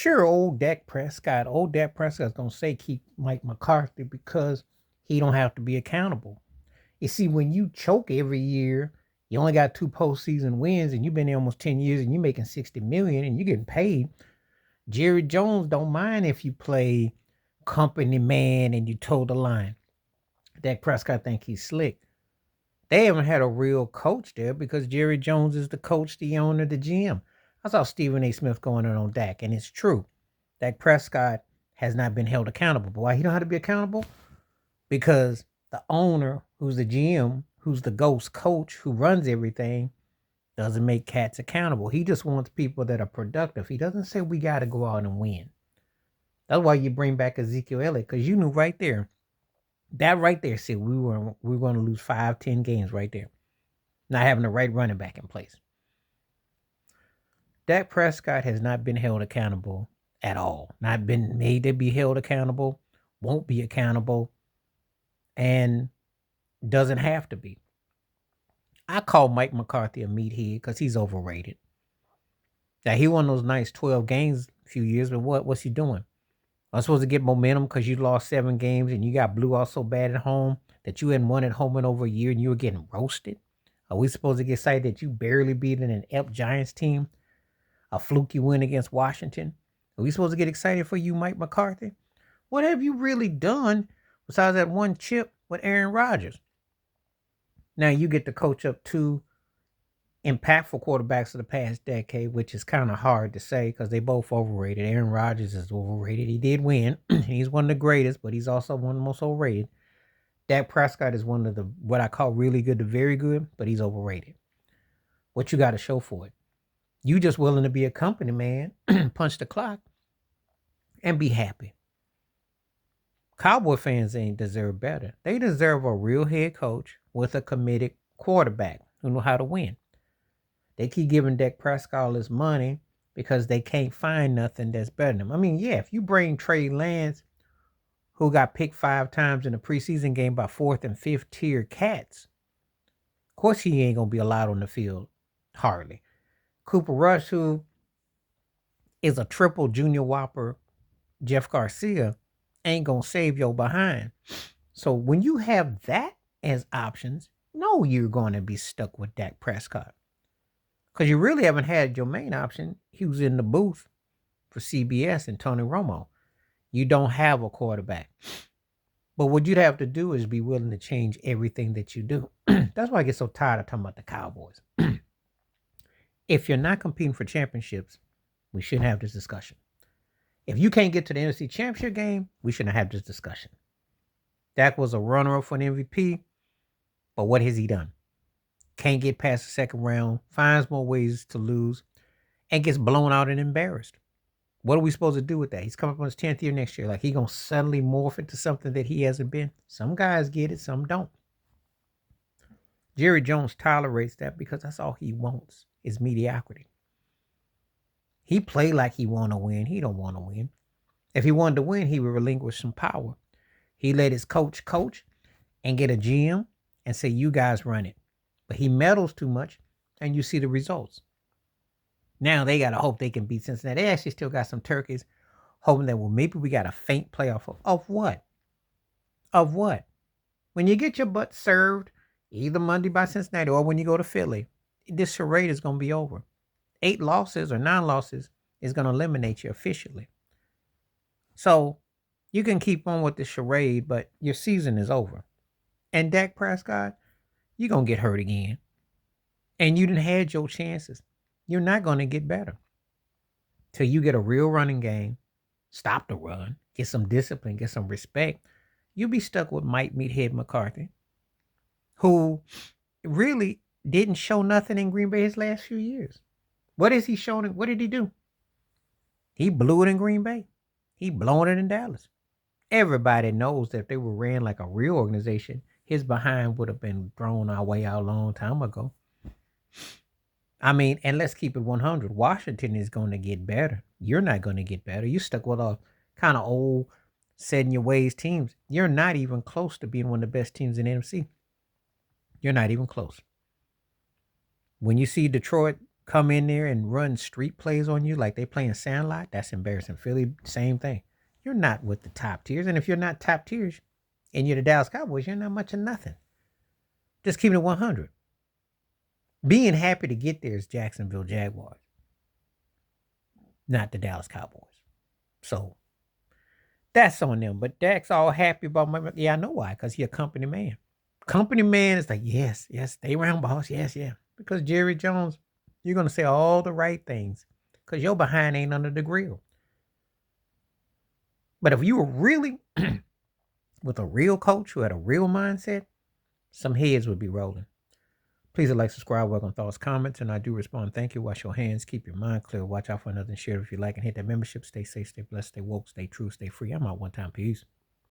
Sure, old Dak Prescott's gonna say keep Mike McCarthy because he don't have to be accountable. You see, when you choke every year, you only got two postseason wins, and you've been there almost 10 years, and you're making 60 million, and you're getting paid. Jerry Jones don't mind if you play company man and you toe the line. Dak Prescott think he's slick. They haven't had a real coach there because Jerry Jones is the coach, the owner, the GM. I saw Stephen A. Smith going on Dak, and it's true. Dak Prescott has not been held accountable. But why he don't have to be accountable? Because the owner, who's the GM, who's the ghost coach, who runs everything, doesn't make cats accountable. He just wants people that are productive. He doesn't say we got to go out and win. That's why you bring back Ezekiel Elliott, because you knew right there, that right there said we were going to lose 5, 10 games right there. Not having the right running back in place. Dak Prescott has not been held accountable at all. Not been made to be held accountable, won't be accountable, and doesn't have to be. I call Mike McCarthy a meathead because he's overrated. Now he won those nice 12 games a few years, but what's he doing? I'm supposed to get momentum because you lost 7 games and you got blew out so bad at home that you hadn't won at home in over a year and you were getting roasted. Are we supposed to get excited that you barely beat an Elk Giants team? A fluky win against Washington? Are we supposed to get excited for you, Mike McCarthy? What have you really done besides that one chip with Aaron Rodgers? Now you get to coach up two impactful quarterbacks of the past decade, which is kind of hard to say because they both overrated. Aaron Rodgers is overrated. He did win. He's one of the greatest, but he's also one of the most overrated. Dak Prescott is one of the what I call really good to very good, but he's overrated. What you got to show for it? You just willing to be a company man, punch the clock, and be happy. Cowboy fans ain't deserve better. They deserve a real head coach with a committed quarterback who know how to win. They keep giving Dak Prescott all this money because they can't find nothing that's better than him. I mean, yeah, if you bring Trey Lance, who got picked 5 times in the preseason game by fourth and fifth tier cats, of course he ain't gonna be allowed on the field, hardly. Cooper Rush, who is a triple junior whopper, Jeff Garcia, ain't gonna save your behind. So when you have that as options, no, you're gonna be stuck with Dak Prescott. Because you really haven't had your main option. He was in the booth for CBS and Tony Romo. You don't have a quarterback. But what you'd have to do is be willing to change everything that you do. That's why I get so tired of talking about the Cowboys. If you're not competing for championships, we shouldn't have this discussion. If you can't get to the NFC Championship game, we shouldn't have this discussion. Dak was a runner-up for an MVP, but what has he done? Can't get past the second round, finds more ways to lose, and gets blown out and embarrassed. What are we supposed to do with that? He's coming up on his 10th year next year. Like he gonna suddenly morph into something that he hasn't been. Some guys get it, some don't. Jerry Jones tolerates that because that's all he wants is mediocrity. He played like he want to win. He don't want to win. If he wanted to win, he would relinquish some power. He let his coach and get a GM and say, you guys run it. But he meddles too much, and you see the results. Now they got to hope they can beat Cincinnati. They actually still got some turkeys, hoping that, well, maybe we got a faint playoff. Of what? Of what? When you get your butt served, either Monday by Cincinnati or when you go to Philly, this charade is going to be over. 8 losses or 9 losses is going to eliminate you officially. So you can keep on with the charade, but your season is over. And Dak Prescott, you're going to get hurt again. And you didn't had your chances. You're not going to get better. Till you get a real running game, stop the run, get some discipline, get some respect. You'll be stuck with Mike Meathead McCarthy, who really didn't show nothing in Green Bay his last few years. What is he showing? What did he do? He blew it in Green Bay. He blown it in Dallas. Everybody knows that if they were ran like a real organization, his behind would have been thrown our way out a long time ago. I mean, and let's keep it 100. Washington is going to get better. You're not going to get better. You're stuck with a kind of old, set in your ways teams. You're not even close to being one of the best teams in the NFC. You're not even close. When you see Detroit come in there and run street plays on you like they playing Sandlot, that's embarrassing. Philly, same thing. You're not with the top tiers. And if you're not top tiers and you're the Dallas Cowboys, you're not much of nothing. Just keeping it 100. Being happy to get there is Jacksonville Jaguars, not the Dallas Cowboys. So that's on them. But Dak's all happy about my. Yeah, I know why. Because he a company man. Company man is like, yes, stay around, boss. Yes. Because Jerry Jones, you're going to say all the right things. Because your behind ain't under the grill. But if you were really with a real coach who had a real mindset, some heads would be rolling. Please like, subscribe, welcome thoughts, comments, and I do respond. Thank you. Wash your hands. Keep your mind clear. Watch out for another and share if you like. And hit that membership. Stay safe, stay blessed, stay woke, stay true, stay free. I'm out one time. Peace.